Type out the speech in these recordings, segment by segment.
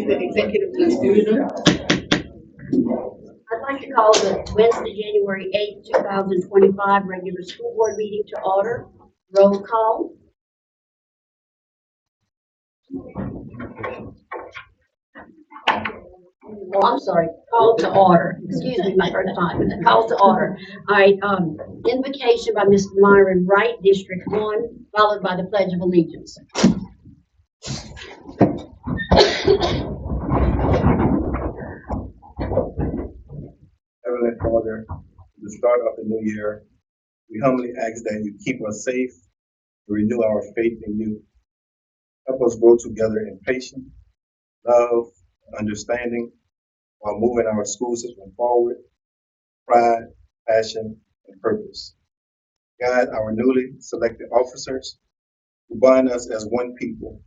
Executive, let's do it. I'd like to call the Wednesday, January 8th, 2025 regular school board meeting to order. Roll call. Oh, I'm sorry, call to order. Excuse me, my first time. Call to order. All right, invocation by Mr. Myron Wright, District 1, followed by the Pledge of Allegiance. Heavenly Father, at the start of the new year, we humbly ask that you keep us safe and renew our faith in you. Help us grow together in patience, love, and understanding while moving our school system forward, pride, passion, and purpose. Guide our newly selected officers who bind us as one people,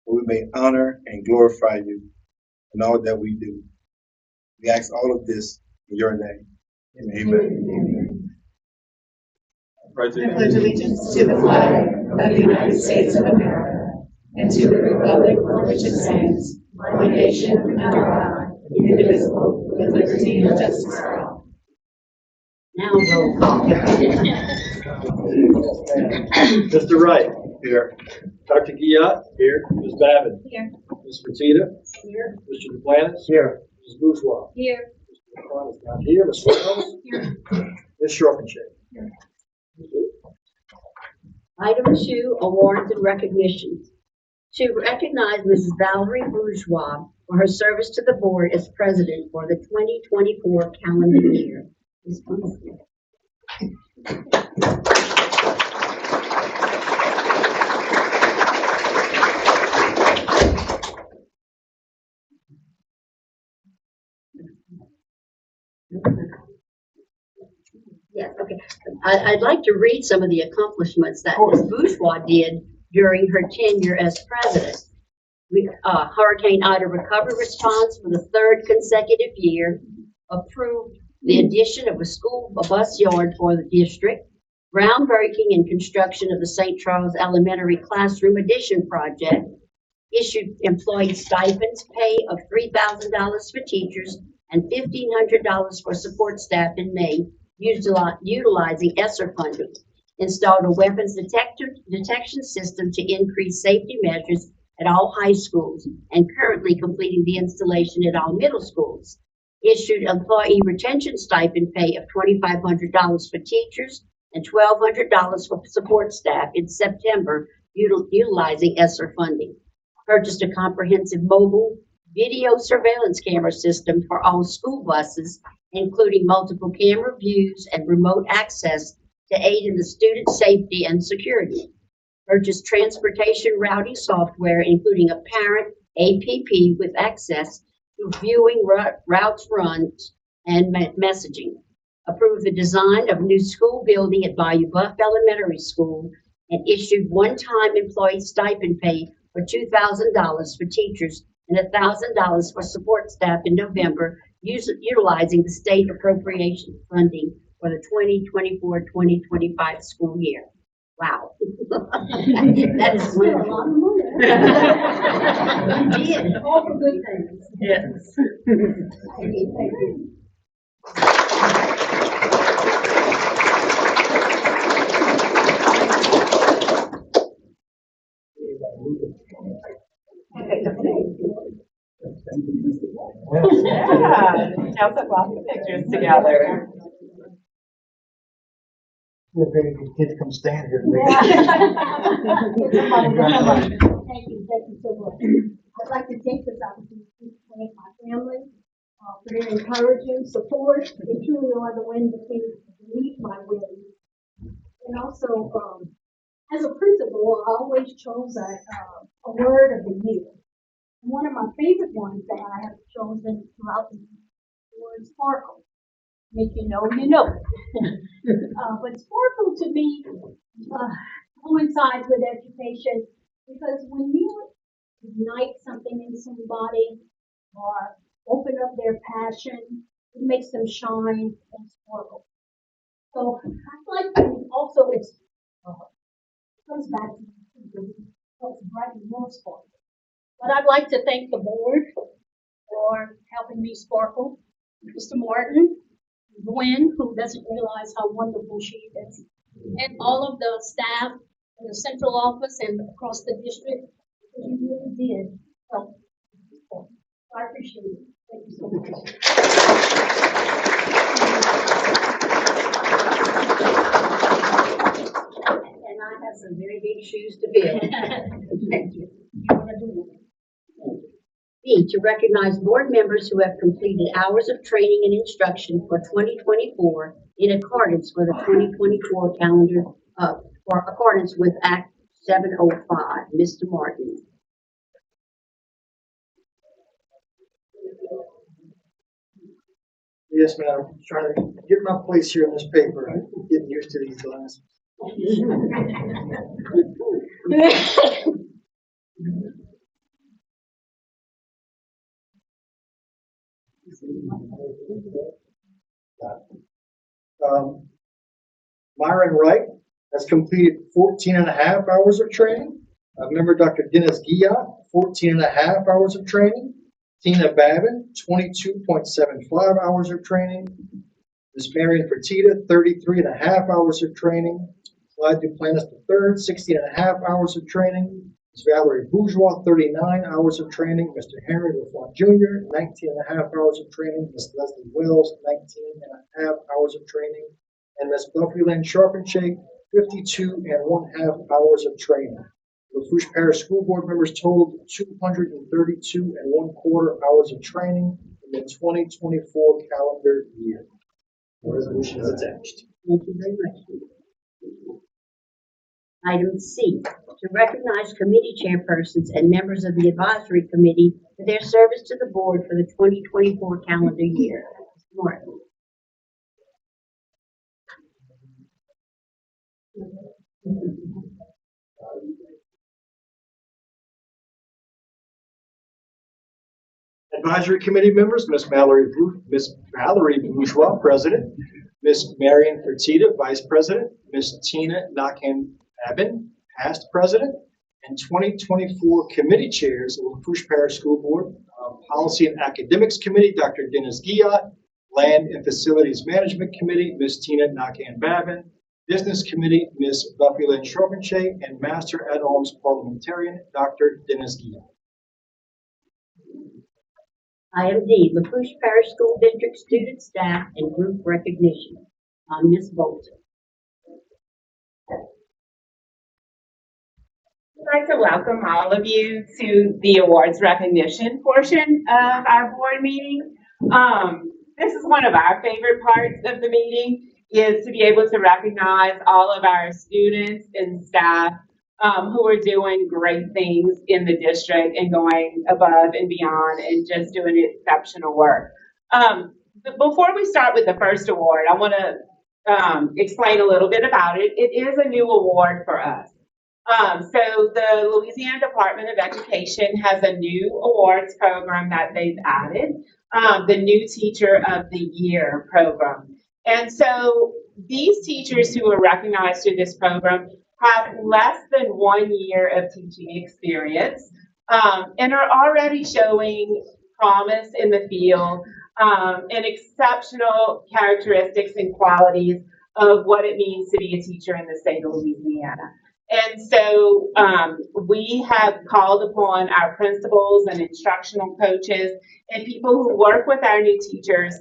so we may honor and glorify you in all that we do. We ask all of this in your name. Amen. I pledge allegiance to the flag of the United States of America and to the republic for which it stands, one nation under God, indivisible, with liberty and justice for all. Now roll call. Mr. Wright. Here. Dr. Guillotte. Here. Ms. Babin. Here. Ms. Fertitta. Here. Mr. Duplantis. Here. Ms. Bourgeois. Here. Mr. McCall is not here. Ms. Reynolds. Here. Ms. Shortenshed. Item 2, awards and recognitions. To recognize Mrs. Valerie Bourgeois for her service to the board as president for the 2024 calendar year. Ms. Bourgeois. Yes, okay. I'd like to read some of the accomplishments that Ms. Bourgeois did during her tenure as president. Hurricane Ida recovery response for the 3rd consecutive year, approved the addition of a bus yard for the district, groundbreaking and construction of the St. Charles Elementary Classroom Addition project, issued employee stipends pay of $3,000 for teachers and $1,500 for support staff in May, utilizing ESSER funding, installed a weapons detection system to increase safety measures at all high schools, and currently completing the installation at all middle schools. Issued employee retention stipend pay of $2,500 for teachers and $1,200 for support staff in September, utilizing ESSER funding. Purchased a comprehensive mobile video surveillance camera system for all school buses, including multiple camera views and remote access to aid in the student safety and security. Purchased transportation routing software, including a parent APP with access to viewing routes, runs, and messaging. Approved the design of a new school building at Bayou Buff Elementary School and issued one-time employee stipend pay for $2,000 for teachers and $1,000 for support staff in November, utilizing the state appropriation funding for the 2024-2025 school year. Wow. That is a lot of money. You did. All for good things. Yes. Thank you. Thank you. Yeah, sounds like lots of pictures together. Very good kids come stand here. Thank you so much. I'd like to take this opportunity to thank my family for their encouraging support. They truly are the wind beneath my wings. And also, as a principal, I always chose a word of the year. And one of my favorite ones that I have chosen throughout the year was sparkle. If you know, you know. But sparkle to me coincides with education, because when you ignite something in somebody or open up their passion, it makes them shine and sparkle. So I like also it comes back to what's bright and more sparkle. But I'd like to thank the board for helping me sparkle. Mr. Martin, Gwen, who doesn't realize how wonderful she is, and all of the staff in the central office and across the district. You really did help. I appreciate it. Thank you so much. And I have some very big shoes to fill. Thank you. You wanna do it? B, to recognize board members who have completed hours of training and instruction for 2024 in accordance with the 2024 calendar, for accordance with Act 705. Mr. Martin. Yes, ma'am. I'm trying to get my place here in this paper. I'm getting used to these glasses. Myron Wright has completed 14 and a half hours of training. Member Dr. Dennis Guillat, 14 and a half hours of training. Tina Babin, 22.75 hours of training. Ms. Marion Fertitta, 33 and a half hours of training. Clyde Duplantis III, 16 and a half hours of training. Ms. Valerie Bourgeois, 39 hours of training. Mr. Henry LaFont Jr., 19 and a half hours of training. Ms. Leslie Wells, 19 and a half hours of training. And Ms. Buffy Lynn Sharpenshake, 52 and 1/2 hours of training. Lafourche Parish School Board members totaled 232 and 1/4 hours of training in the 2024 calendar year. The resolution is attached. Thank you very much. Item C, to recognize committee chairpersons and members of the advisory committee for their service to the board for the 2024 calendar year. Mr. Martin. Advisory committee members, Ms. Valerie Bourgeois, President, Ms. Marion Fertitta, Vice President, Ms. Tina Nakan-Babin, Past President, and 2024 committee chairs of the Lafourche Parish School Board, Policy and Academics Committee, Dr. Dennis Guillat, Land and Facilities Management Committee, Ms. Tina Nakan-Babin, Business Committee, Ms. Buffy Lynn Sharpenshake, and Master at Arms Parliamentarian, Dr. Dennis Guillat. Item D, Lafourche Parish School District student, staff, and group recognition. Ms. Bolton. I'd like to welcome all of you to the awards recognition portion of our board meeting. This is one of our favorite parts of the meeting, is to be able to recognize all of our students and staff who are doing great things in the district and going above and beyond and just doing exceptional work. Before we start with the first award, I want to explain a little bit about it. It is a new award for us. So the Louisiana Department of Education has a new awards program that they've added, the New Teacher of the Year program. And so these teachers who are recognized through this program have less than 1 year of teaching experience and are already showing promise in the field and exceptional characteristics and qualities of what it means to be a teacher in the state of Louisiana. And so we have called upon our principals and instructional coaches and people who work with our new teachers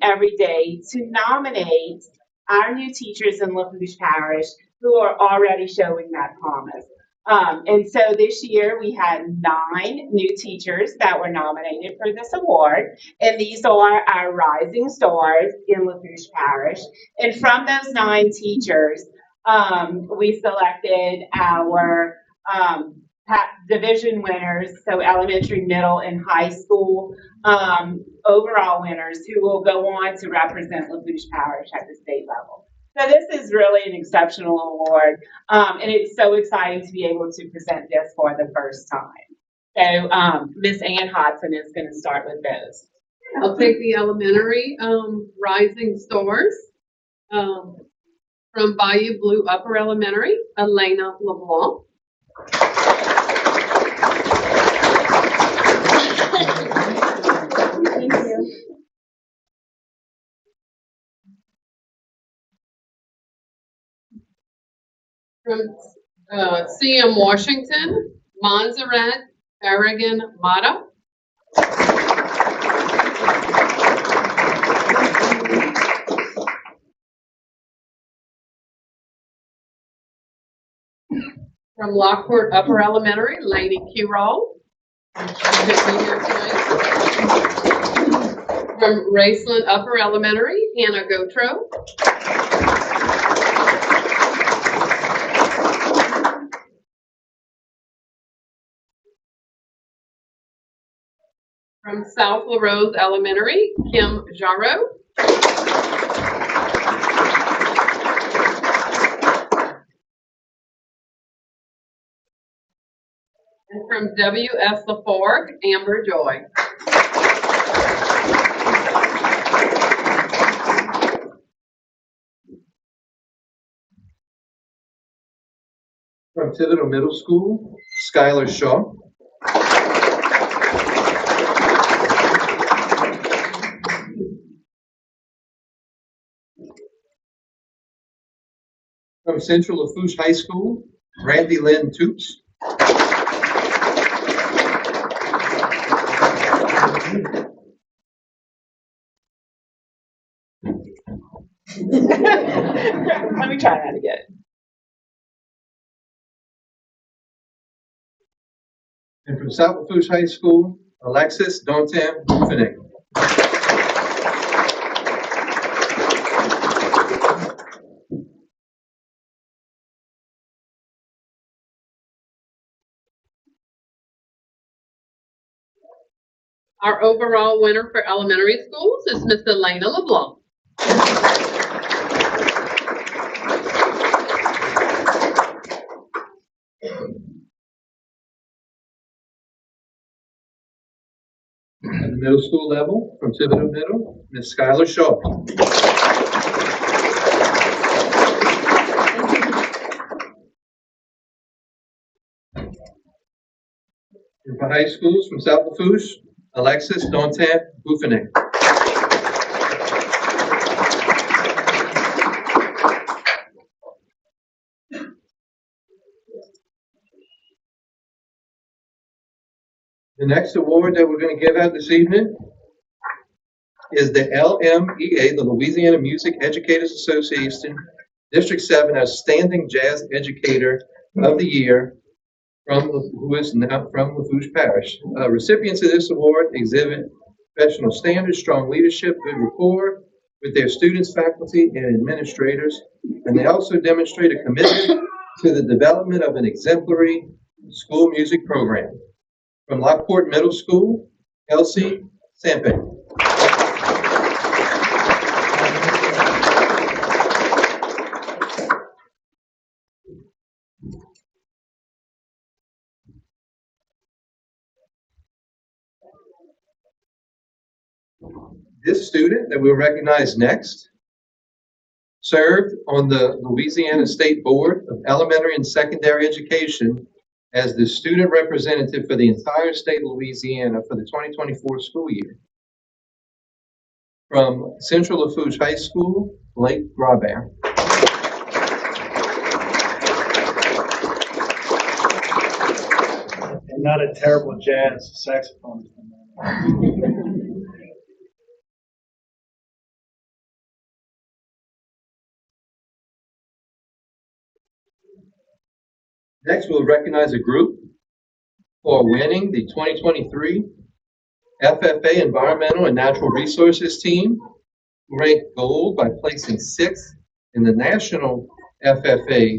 every day to nominate our new teachers in Lafourche Parish who are already showing that promise. And so this year we had 9 new teachers that were nominated for this award, and these are our rising stars in Lafourche Parish. And from those 9 teachers, we selected our division winners, so elementary, middle, and high school overall winners who will go on to represent Lafourche Parish at the state level. So this is really an exceptional award, and it's so exciting to be able to present this for the first time. So Ms. Ann Hodson is going to start with those. I'll take the elementary rising stars from Bayou Blue Upper Elementary, Elena LeBlanc. From CM Washington, Montserrat Aragon Mata. From Lockport Upper Elementary, Lainey Curall. From Raceland Upper Elementary, Hannah Gotro. From South LaRose Elementary, Kim Jarreau. And from WS LaForgue, Amber Joy. From Thibodeau Middle School, Skylar Shaw. From Central Lafourche High School, Randy Lynn Toops. Let me try that again. And from South Lafourche High School, Alexis Dantin Boufinet. Our overall winner for elementary schools is Miss Elena LeBlanc. At the middle school level, from Thibodeau Middle, Ms. Skylar Shaw. And for high schools, from South Lafourche, Alexis Dantin Boufinet. The next award that we're going to give out this evening is the LMEA, the Louisiana Music Educators Association, District 7 Outstanding Jazz Educator of the Year, who is now from Lafourche Parish. Recipients of this award exhibit professional standards, strong leadership, good rapport with their students, faculty, and administrators, and they also demonstrate a commitment to the development of an exemplary school music program. From Lockport Middle School, Elsie Samping. This student that we'll recognize next served on the Louisiana State Board of Elementary and Secondary Education as the student representative for the entire state of Louisiana for the 2024 school year. From Central Lafourche High School, Blake Grabert. And not a terrible jazz saxophone. Next, we'll recognize a group for winning the 2023 FFA Environmental and Natural Resources Team, who ranked gold by placing 6th in the National FFA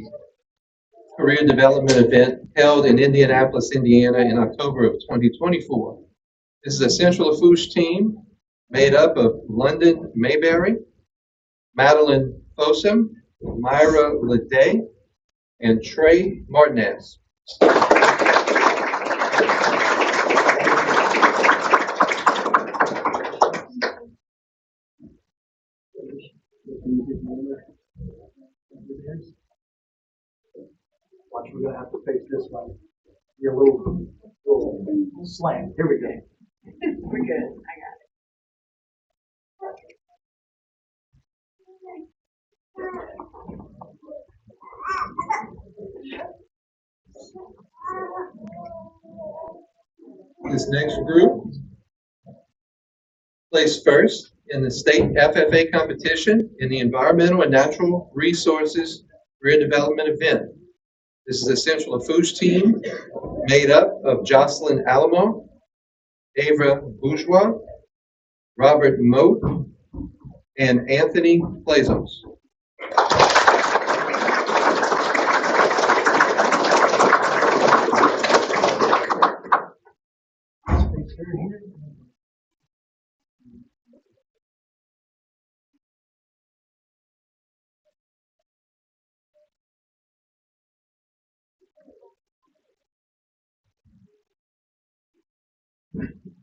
Career Development Event held in Indianapolis, Indiana in October of 2024. This is a Central Lafourche team made up of London Mayberry, Madeline Fossum, Myra Leday, and Trey Martinez. Watch, we're gonna have to face this one. Your little slant. Here we go. We're good. I got it. This next group placed first in the state FFA competition in the Environmental and Natural Resources Career Development event. This is a Central Lafourche team made up of Jocelyn Alamo, Ava Bourgeois, Robert Moat, and Anthony Plazos.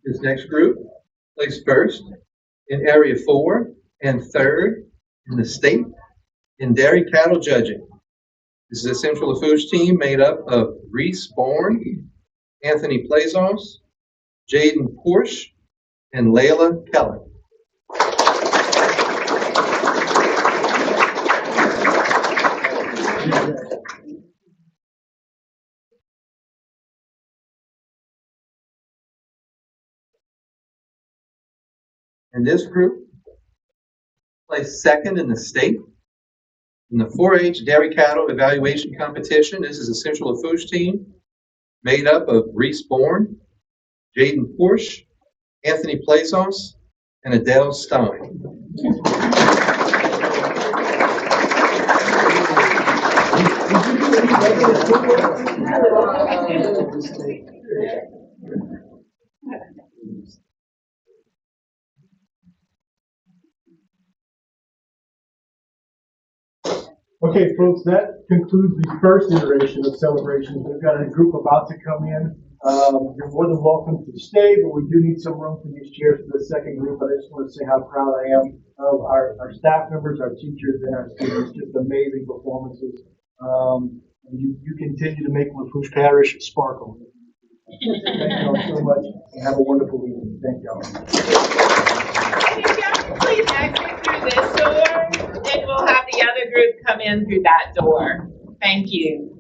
This next group placed first in Area 4 and third in the state in dairy cattle judging. This is a Central Lafourche team made up of Reese Bourne, Anthony Plazos, Jaden Porsche, and Layla Keller. And this group placed second in the state in the 4-H dairy cattle evaluation competition. This is a Central Lafourche team made up of Reese Bourne, Jaden Porsche, Anthony Plazos, and Adele Stein. Okay, folks, that concludes the first iteration of celebrations. We've got a group about to come in. You're more than welcome to stay, but we do need some room for these chairs for the second group. But I just want to say how proud I am of our staff members, our teachers, and our students. Just amazing performances. And you continue to make Lafourche Parish sparkle. Thank y'all so much, and have a wonderful evening. Thank y'all. And if y'all can please exit through this door, then we'll have the other group come in through that door. Thank you.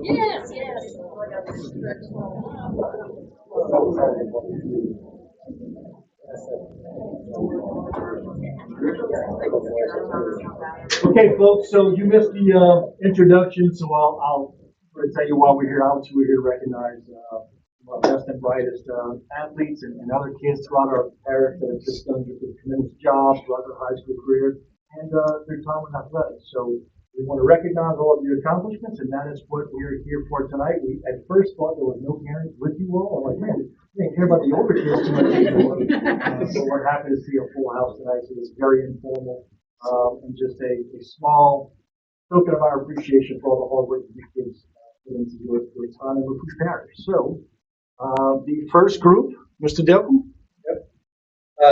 Yes, yes. Okay, folks, so you missed the introduction, so I'll tell you why we're here. Obviously, we're here to recognize our best and brightest athletes and other kids throughout our parish that have just done tremendous jobs throughout their high school career and their time in athletics. So we want to recognize all of your accomplishments, and that is what we're here for tonight. We at first thought there was no parents with you all. I'm like, man, we didn't care about the older kids too much anymore. So we're happy to see a full house tonight. So it's very informal. And just a small token of our appreciation for all the hard work that you kids put into your time in Lafourche Parish. So, the first group, Mr. Delco.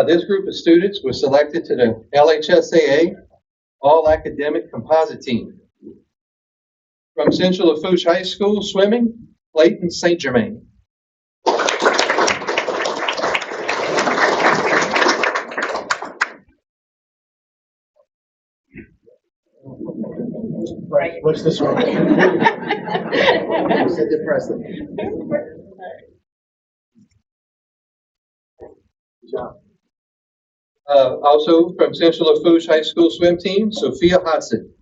This group of students was selected to the LHSAA All Academic Composite Team. From Central Lafourche High School Swimming, Clayton St. Germain. Right. What's this one? Said depressing. Good job. Also from Central Lafourche High School Swim Team, Sophia Hodson.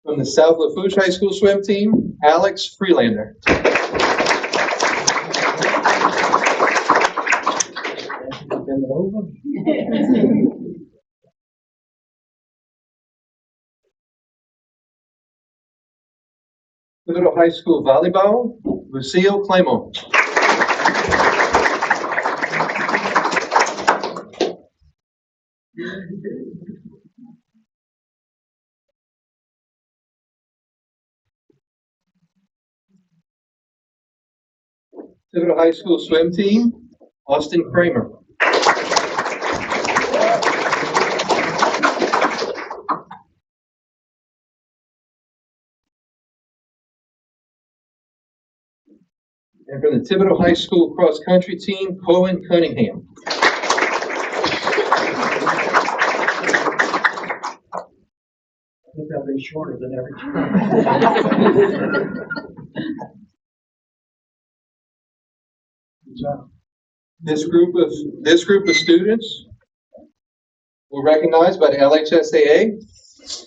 From the South Lafourche High School Swim Team, Alex Freelander. Bend it over. Middle High School Volleyball, Lucille Clement. Middle High School Swim Team, Austin Kramer. And from the Thibodeau High School Cross Country Team, Cohen Cunningham. I think I've been shorter than every time. Good job. This group of students were recognized by the LHSAA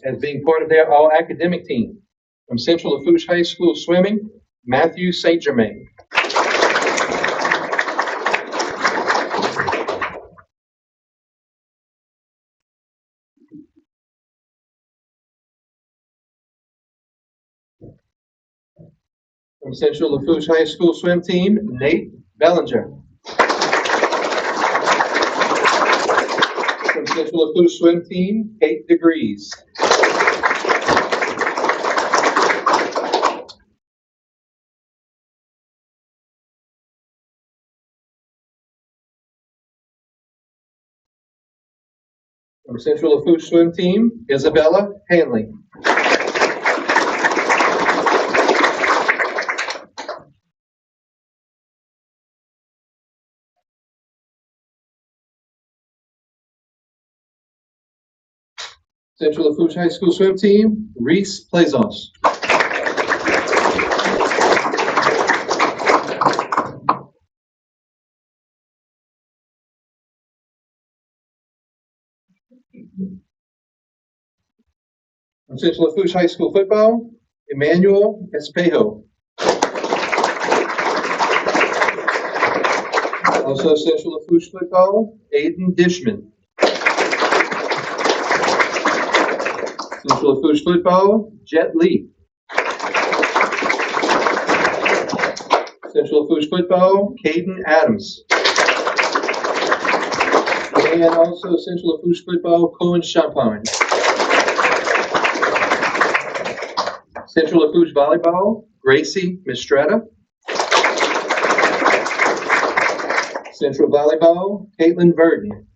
as being part of their all academic team. From Central Lafourche High School Swimming, Matthew St. Germain. From Central Lafourche High School Swim Team, Nate Bellinger. From Central Lafourche Swim Team, Kate DeGrees. From Central Lafourche Swim Team, Isabella Hanley. Central Lafourche High School Swim Team, Reese Plaisance. From Central Lafourche High School Football, Emmanuel Espejo. Also Central Lafourche Football, Aiden Dishman. Central Lafourche Football, Jet Lee. Central Lafourche Football, Caden Adams. And also Central Lafourche Football, Cohen Champagne. Central Lafourche Volleyball, Gracie Mistretta. Central Volleyball, Caitlin Verdon.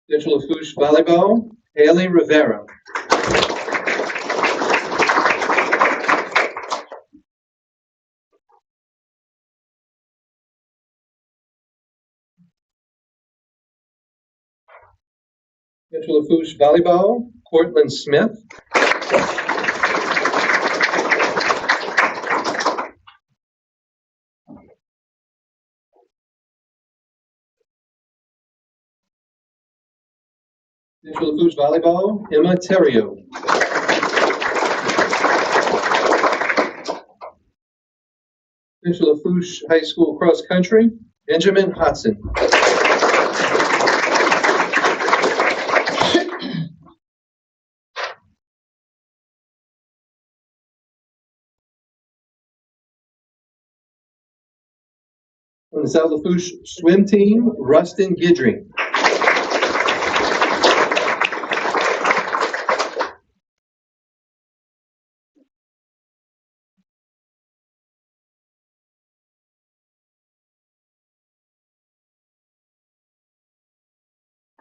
Central Lafourche Volleyball, Haley Rivera. Central Lafourche Volleyball, Cortland Smith. Central Lafourche Volleyball, Emma Terrio. Central Lafourche High School Cross Country, Benjamin Hodson. On the South Lafourche swim team, Rustin Gidry.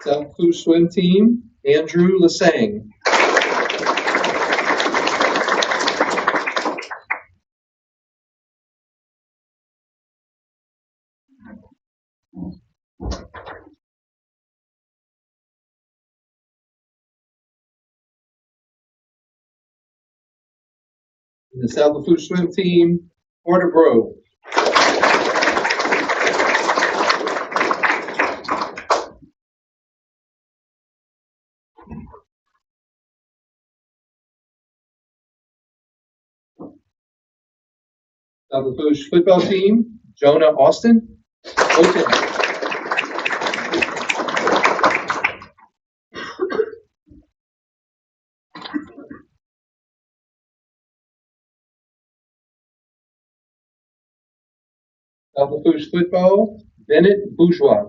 South Lafourche swim team, Andrew Lasang. In the South Lafourche swim team, Porter Grove. South Lafourche football team, Jonah Austin. Okay. South Lafourche football, Bennett Bourgeois.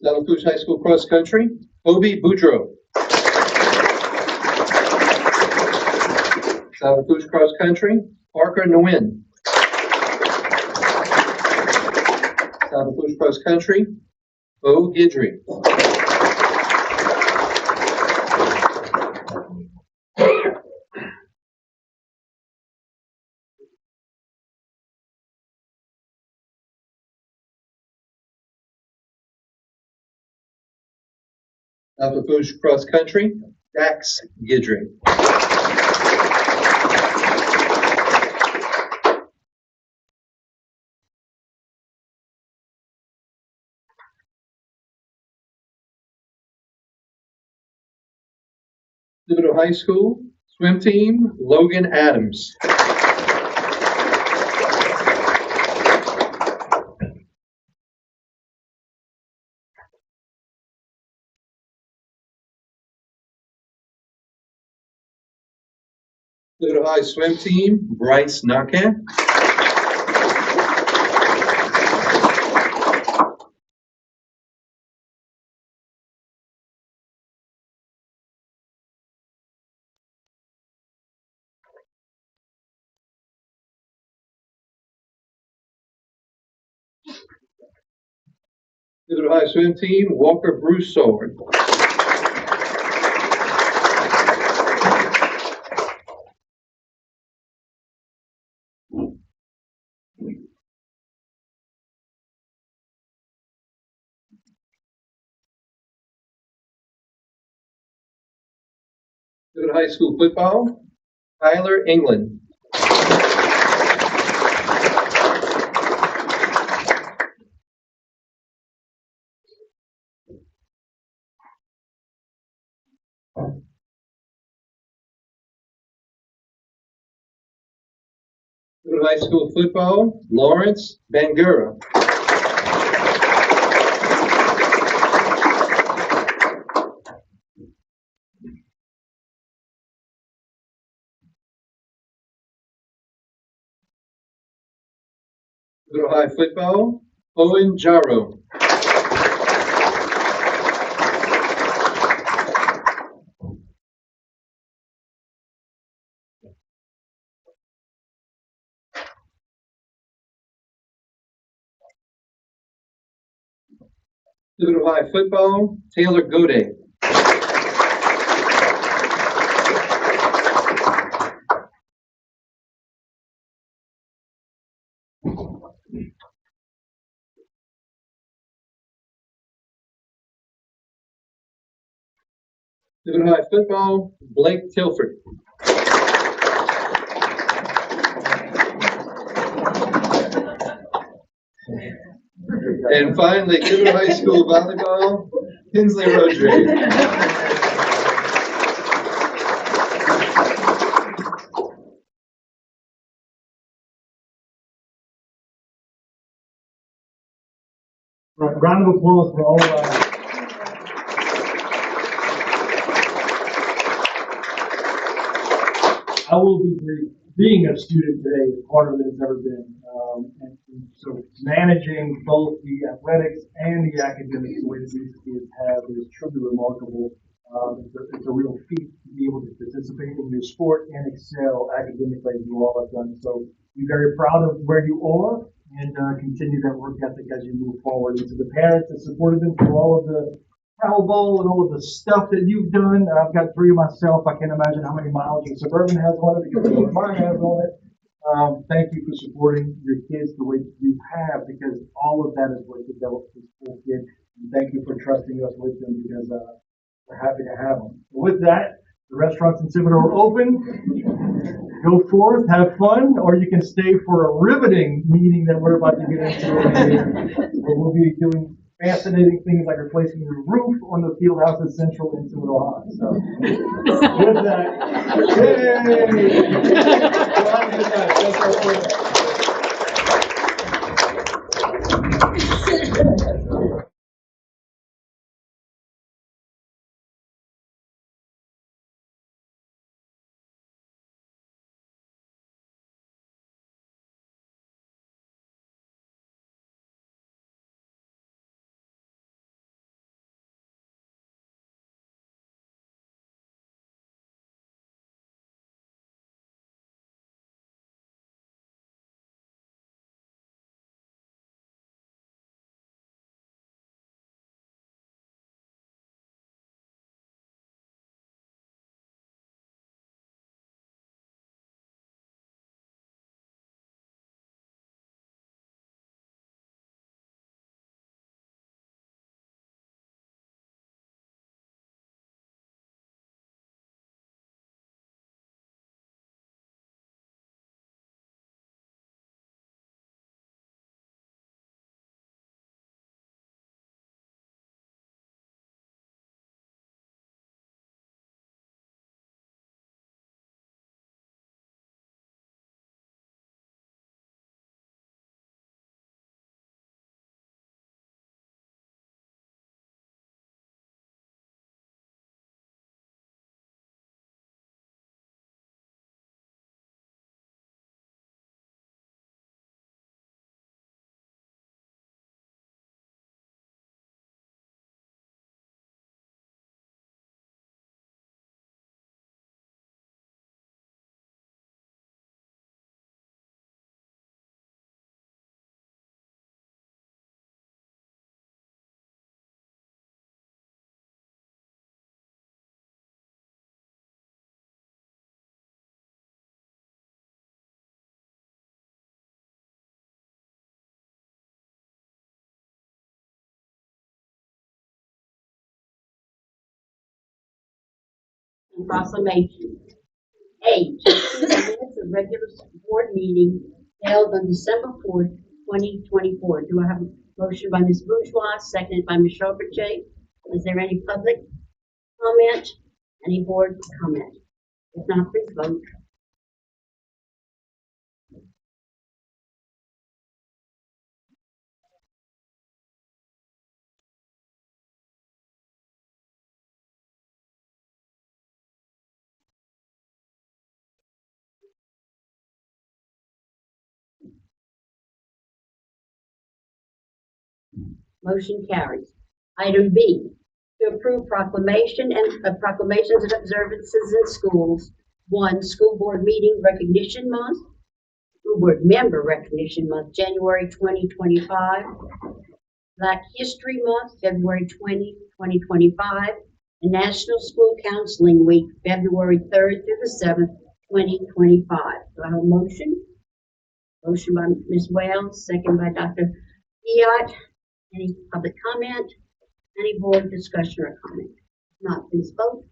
South Lafourche High School cross country, Obi Boudreau. South Lafourche cross country, Parker Nguyen. South Lafourche cross country, Bo Gidry. South Lafourche cross country, Dax Gidry. Thibodeau High School swim team, Logan Adams. Thibodeau High swim team, Bryce Nakan. Thibodeau High swim team, Walker Broussard. Thibodeau High School football, Tyler England. Thibodeau High School football, Lawrence Bangura. Thibodeau High football, Owen Jaro. Thibodaux High football, Taylor Gode. Thibodaux High football, Blake Tilford. And finally, Thibodaux High School volleyball, Kinsley Rodriguez. Right, round of applause for all, I will be brief. Being a student today is harder than it's ever been. And so managing both the athletics and the academics the way that these kids have is truly remarkable. It's a real feat to be able to participate in your sport and excel academically as you all have done. So be very proud of where you are and continue that work ethic as you move forward. And to the parents that supported them through all of the travel bowl and all of the stuff that you've done. I've got 3 of myself. I can't imagine how many miles your Suburban has on it because mine has on it. Thank you for supporting your kids the way you have, because all of that is what develops this whole kid. And thank you for trusting us with them, because we're happy to have them. With that, the restaurants in Thibodaux are open. Go forth, have fun, or you can stay for a riveting meeting that we're about to get into over here, where we'll be doing fascinating things like replacing the roof on the field house at Central in Thibodaux High. So, with that, Proclamation. 8, minutes of regular board meeting held on December 4th, 2024. Do I have a motion by Ms. Bourgeois, seconded by Ms. Charpentier? Is there any public comment? Any board comment? If not, please vote. Motion carries. Item B, to approve proclamation and proclamations and observances in schools. 1, School Board Meeting Recognition Month, School Board Member Recognition Month, January 2025. Black History Month, February 20, 2025, and National School Counseling Week, February 3rd through the 7th, 2025. Do I have a motion? Motion by Ms. Wells, second by Dr. Piat. Any public comment? Any board discussion or comment? If not, please vote.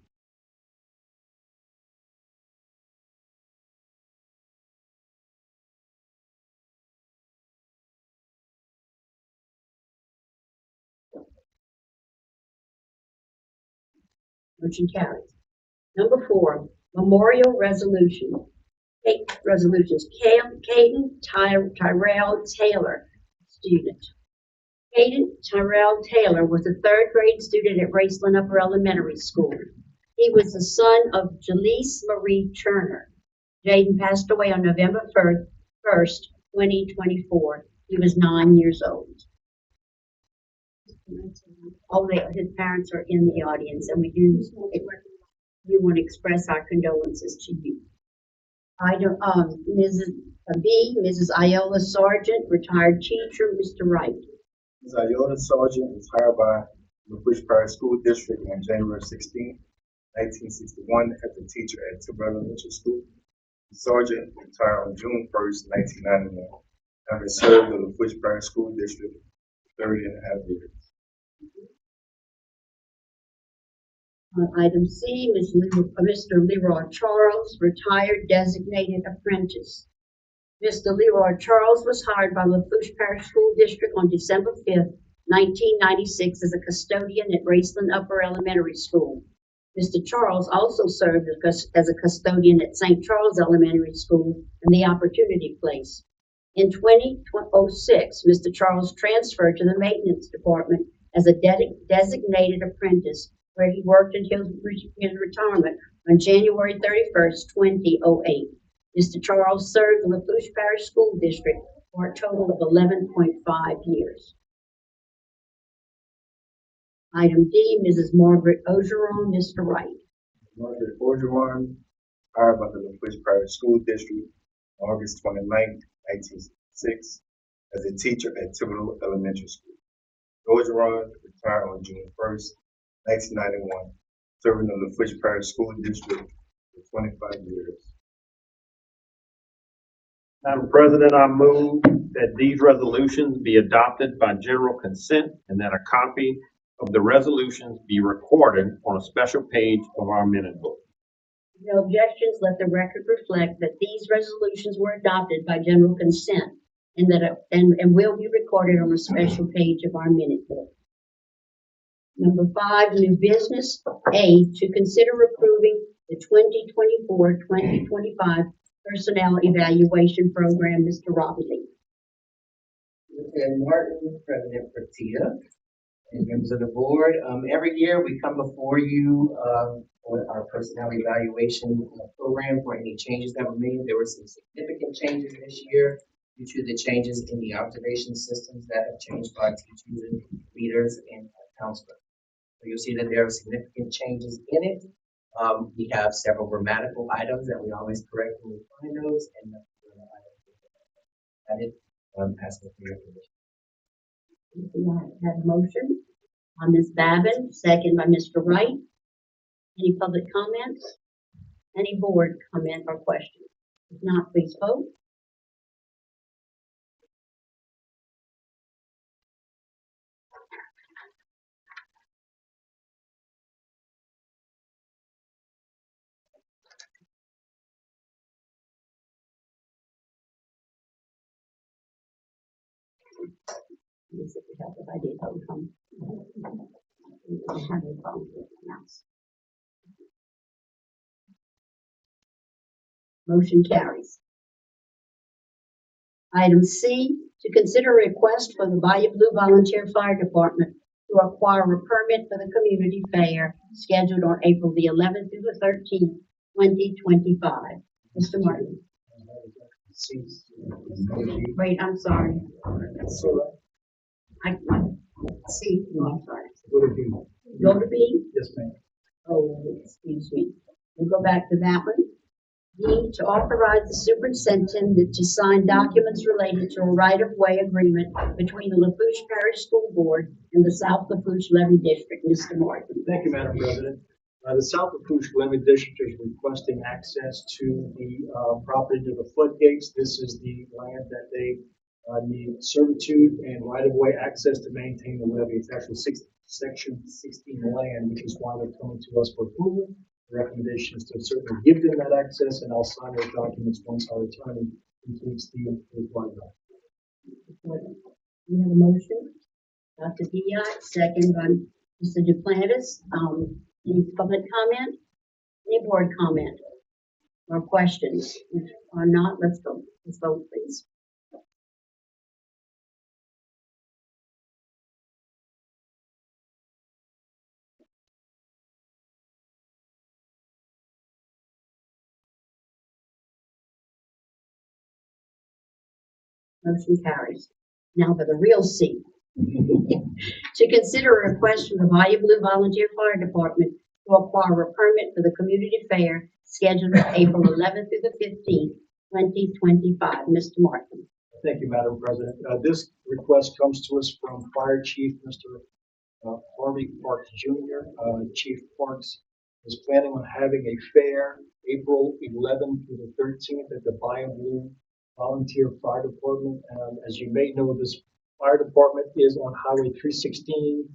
Motion carries. Number 4, memorial resolution. Resolutions. Caden Tyrell Taylor, student. Caden Tyrell Taylor was a 3rd grade student at Raceland Upper Elementary School. He was the son of Jaleese Marie Turner. Jaden passed away on November 1st, 2024. He was 9 years old. All his parents are in the audience, and we want to express our condolences to you. Mrs. Iola Sargent, retired teacher, Mr. Wright. Ms. Iola Sargent was hired by the Bush Parish School District on January 16, 1961 as a teacher at Timber Elementary School. Sargent retired on June 1st, 1991, having served in the Bush Parish School District for 30.5 years. Item C, Mr. Leroy Charles, retired designated apprentice. Mr. Leroy Charles was hired by Lafourche Parish School District on December 5th, 1996 as a custodian at Raceland Upper Elementary School. Mr. Charles also served as a custodian at St. Charles Elementary School and the Opportunity Place. In 2006, Mr. Charles transferred to the maintenance department as a designated apprentice, where he worked until his retirement on January 31st, 2008. Mr. Charles served the Lafourche Parish School District for a total of 11.5 years. Item D, Mrs. Margaret Ogeron, Mr. Wright. Margaret Ogeron, hired by the Lafourche Parish School District on August 29, 1966, as a teacher at Thibodeau Elementary School. Ogeron retired on June 1st, 1991, serving the Lafourche Parish School District for 25 years. Madam President, I move that these resolutions be adopted by general consent and that a copy of the resolutions be recorded on a special page of our minute book. No objections, let the record reflect that these resolutions were adopted by general consent and will be recorded on a special page of our minute book. Number 5, new business. A, to consider approving the 2024-2025 personnel evaluation program. Mr. Robbie Lee. Lieutenant Martin, President Fertitta, and members of the board. Every year we come before you for our personnel evaluation program for any changes that were made. There were some significant changes this year due to the changes in the observation systems that have changed by teachers and leaders and counselors. So you'll see that there are significant changes in it. We have several grammatical items that we always correct when we find those, and added. Asking for your permission. We have a motion on Ms. Babin, second by Mr. Wright. Any public comments? Any board comment or question? If not, please vote. I did vote on. I have a phone with the mouse. Motion carries. Item C, to consider a request for the Bayou Blue Volunteer Fire Department to acquire a permit for the community fair scheduled on April the 11th through the 13th, 2025. Mr. Martin. Wait, I'm sorry. I see. Oh, I'm sorry. Go to B? Yes, ma'am. Oh, excuse me. We'll go back to that one. D, to authorize the superintendent to sign documents related to a right-of-way agreement between the Lafourche Parish School Board and the South Lafourche Levy District. Mr. Martin. Thank you, Madam President. The South Lafourche Levy District is requesting access to the property to the floodgates. This is the land that they need servitude and right-of-way access to maintain the levy. It's actually section 16 land, which is why they're coming to us for approval. The recommendation is to certainly give them that access, and I'll sign those documents once our attorney completes the requirement. We have a motion. Dr. Dion, second by Mr. Duplantis. Any public comment? Any board comment or questions? If or not, let's vote. Let's vote, please. Motion carries. Now for the real C. To consider a request from the Bayou Blue Volunteer Fire Department to acquire a permit for the community fair scheduled for April 11th through the 15th, 2025. Mr. Martin. Thank you, Madam President. This request comes to us from Fire Chief Mr. Harvey Parks Jr. Chief Parks is planning on having a fair April 11th through the 13th at the Bayou Blue Volunteer Fire Department. As you may know, this fire department is on Highway 316,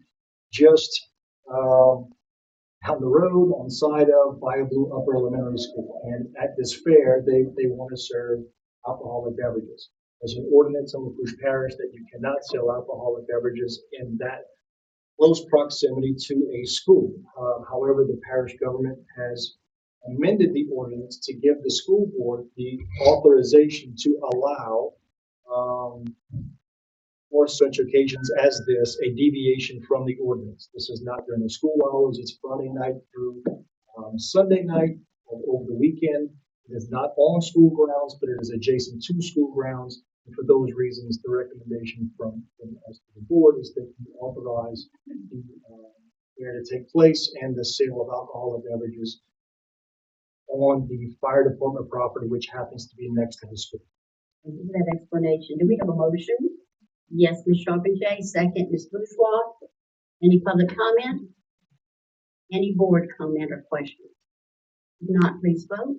just down the road on the side of Bayou Blue Upper Elementary School. And at this fair, they want to serve alcoholic beverages. There's an ordinance in Lafourche Parish that you cannot sell alcoholic beverages in that close proximity to a school. However, the parish government has amended the ordinance to give the school board the authorization to allow for such occasions as this, a deviation from the ordinance. This is not during the school hours, it's Friday night through Sunday night or over the weekend. It is not on school grounds, but it is adjacent to school grounds. And for those reasons, the recommendation from us to the board is that we authorize the fair to take place and the sale of alcoholic beverages on the fire department property, which happens to be next to the school. Thank you for that explanation. Do we have a motion? Yes, Ms. Charpentier, second, Ms. Bourgeois. Any public comment? Any board comment or question? If not, please vote.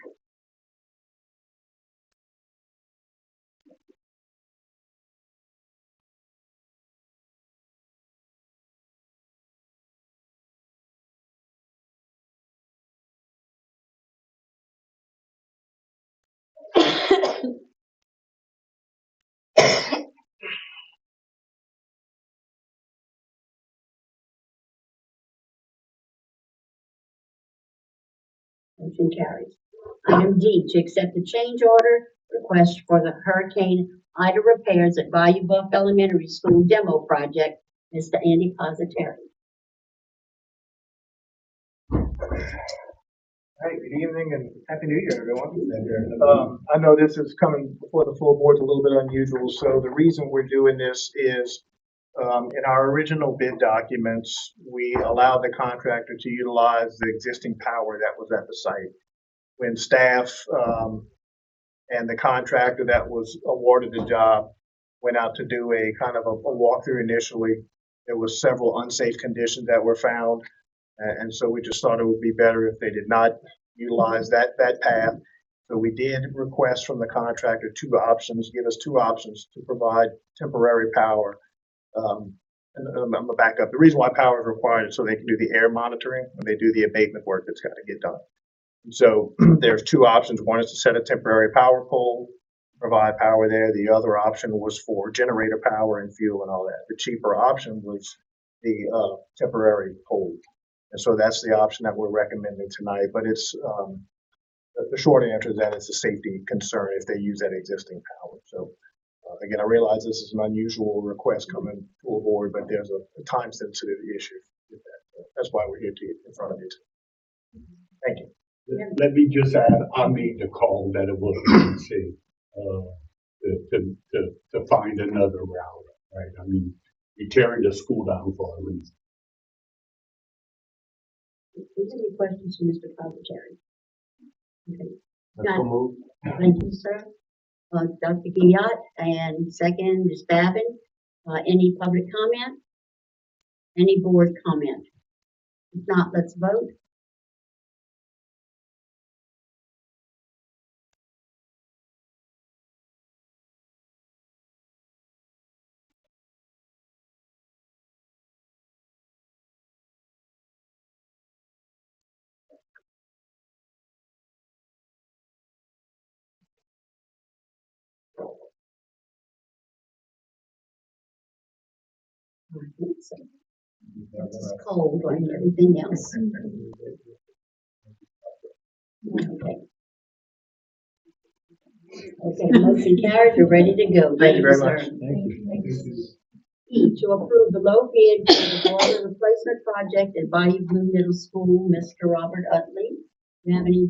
Motion carries. Item D, to accept the change order request for the Hurricane Ida repairs at Bayou Bluff Elementary School demo project. Mr. Andy Positeri. Hi, good evening and Happy New Year, everyone. I know this is coming before the full board, a little bit unusual. So the reason we're doing this is in our original bid documents, we allowed the contractor to utilize the existing power that was at the site. When staff and the contractor that was awarded the job went out to do a kind of a walkthrough initially, there were several unsafe conditions that were found. And so we just thought it would be better if they did not utilize that path. So we did request from the contractor give us two options to provide temporary power. And I'm gonna back up. The reason why power is required is so they can do the air monitoring when they do the abatement work that's got to get done. And so there's two options. One is to set a temporary power pole, provide power there. The other option was for generator power and fuel and all that. The cheaper option was the temporary pole. And so that's the option that we're recommending tonight. But it's the short answer is that it's a safety concern if they use that existing power. So again, I realize this is an unusual request coming to a board, but there's a time sensitive issue with that. So that's why we're here in front of you. Thank you. Let me just add, I made the call that it was unsafe to find another route, right? I mean, you're tearing the school down for a reason. Is there any questions for Mr. Positeri? Okay. So moved. Thank you, sir. Dr. Guyot, and second, Ms. Babin. Any public comment? Any board comment? If not, let's vote. It's cold like everything else. Okay. Okay, motion carries. We're ready to go. Thank you very sir. much. E, to approve the low bid for the boiler replacement project at Bayou Blue Middle School, Mr. Robert Utley. Do you have any?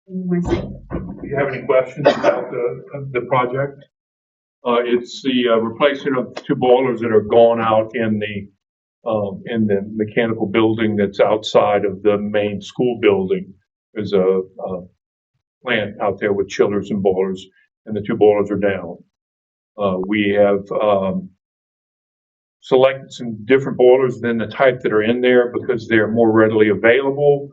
Anyone say? Do you have any questions about the project? It's the replacement of two boilers that are gone out in the mechanical building that's outside of the main school building. There's a plant out there with chillers and boilers, and the two boilers are down. We have selected some different boilers than the type that are in there because they're more readily available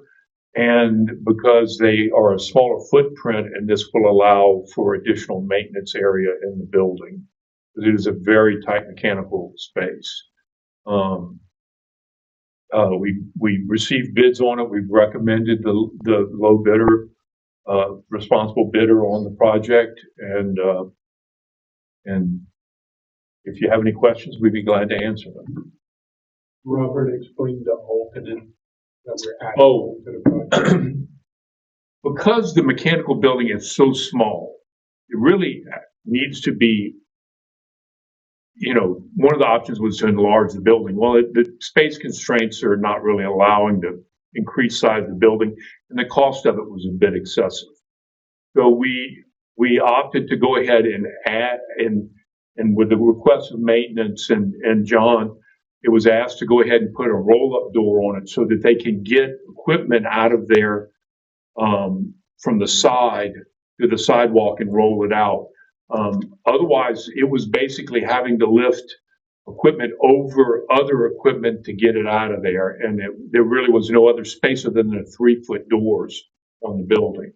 and because they are a smaller footprint, and this will allow for additional maintenance area in the building. It is a very tight mechanical space. We received bids on it. We've recommended the low bidder, responsible bidder on the project, and if you have any questions, we'd be glad to answer them. Robert explained the alternate that we're adding Oh. to the project. Because the mechanical building is so small, it really needs to be, one of the options was to enlarge the building. Well, the space constraints are not really allowing the increased size of the building, and the cost of it was a bit excessive. So we opted to go ahead and add, and with the request of maintenance and John, it was asked to go ahead and put a roll-up door on it so that they can get equipment out of there from the side to the sidewalk and roll it out. Otherwise, it was basically having to lift equipment over other equipment to get it out of there, and there really was no other space other than the 3-foot doors on the building.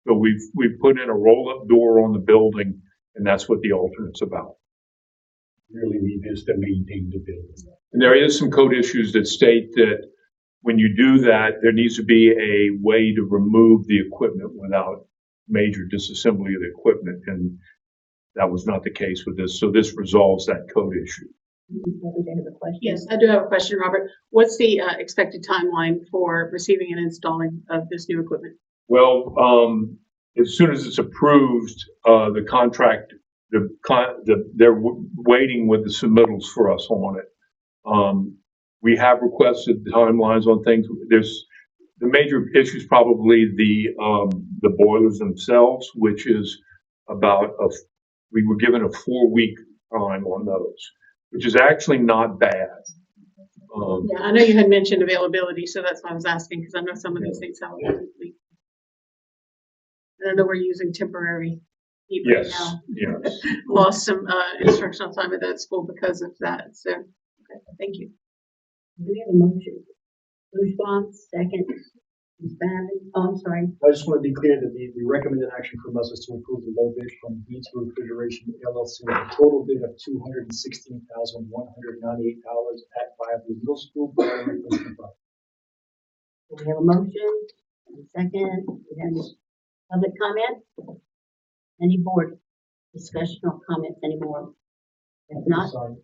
So we've put in a roll-up door on the building, and that's what the alternate's about. Really need this to maintain the building. And there is some code issues that state that when you do that, there needs to be a way to remove the equipment without major disassembly of the equipment, and that was not the case with this. So this resolves that code issue. Yes, I do have a question, Robert. What's the expected timeline for receiving and installing of this new equipment? Well, as soon as it's approved, the contract, they're waiting with the submittals for us on it. We have requested timelines on things. There's the major issues, probably the boilers themselves, which is we were given a 4-week time on those, which is actually not bad. Yeah, I know you had mentioned availability, so that's why I was asking, because I know some of these things have a week. I know we're using temporary heat right Yes, now. yes. Lost some instructional time at that school because of that. So, okay, thank you. Do we have a motion? Bourgeois, second. Ms. Babin, oh, I'm sorry. I just want to be clear that the recommended action from us is to approve the low bid from B2 Refrigeration LLC with a total bid of $216,198 at Viable Middle School. We have a motion, and a second. We have any public comment? Any board discussion or comments anymore? If not, Sorry.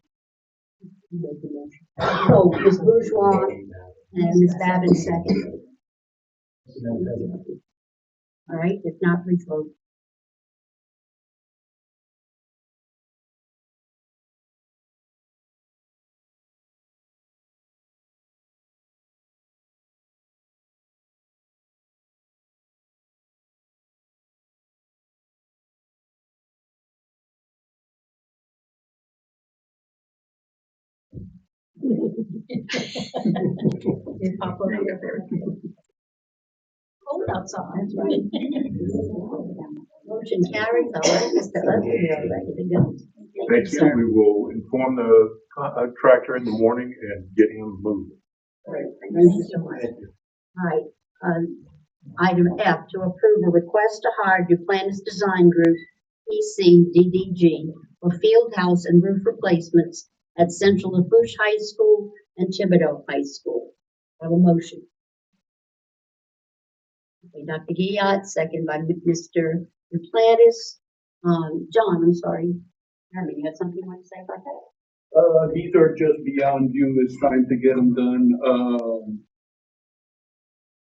oh, Ms. Bourgeois and Ms. Babin second. All right, if not, please vote. cold outside. That's right. Motion carries. All right, Mr. Upton, we are ready to go. Thank you. We will inform the contractor in the morning and get him moving. Great, thank you so much. All right, item F, to approve a request to hire Duplantis Design Group, PCDDG, for field house and roof replacements at Central Lafourche High School and Thibodeau High School. Have a motion. Okay, Dr. Guyot, second by Mr. Duplantis. John, I'm sorry. Jeremy, you had something you want to say about that? These are just beyond you, it's time to get them done.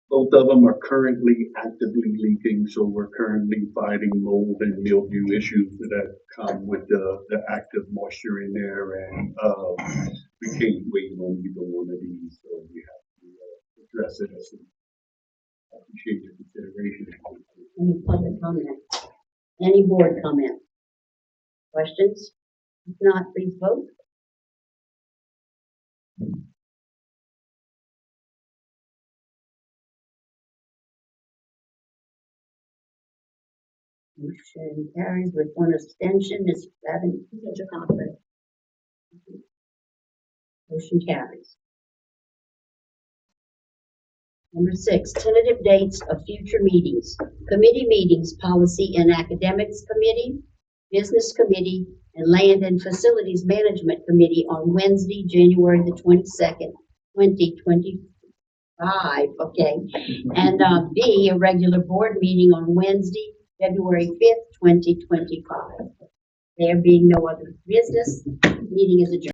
Both of them are currently actively leaking, so we're currently fighting mold and mildew issues that come with the active moisture in there, and we can't wait on either one of these, so we have to address it. I appreciate your consideration. Any public comment? Any board comment? Questions? If not, please vote. Motion carries with one abstention. Ms. Babin, such a conflict. Motion carries. Number 6, tentative dates of future meetings. Committee meetings, Policy and Academics Committee, Business Committee, and Land and Facilities Management Committee on Wednesday, January the 22nd, 2025, okay? And B, a regular board meeting on Wednesday, February 5th, 2025. There being no other business, meeting is adjourned.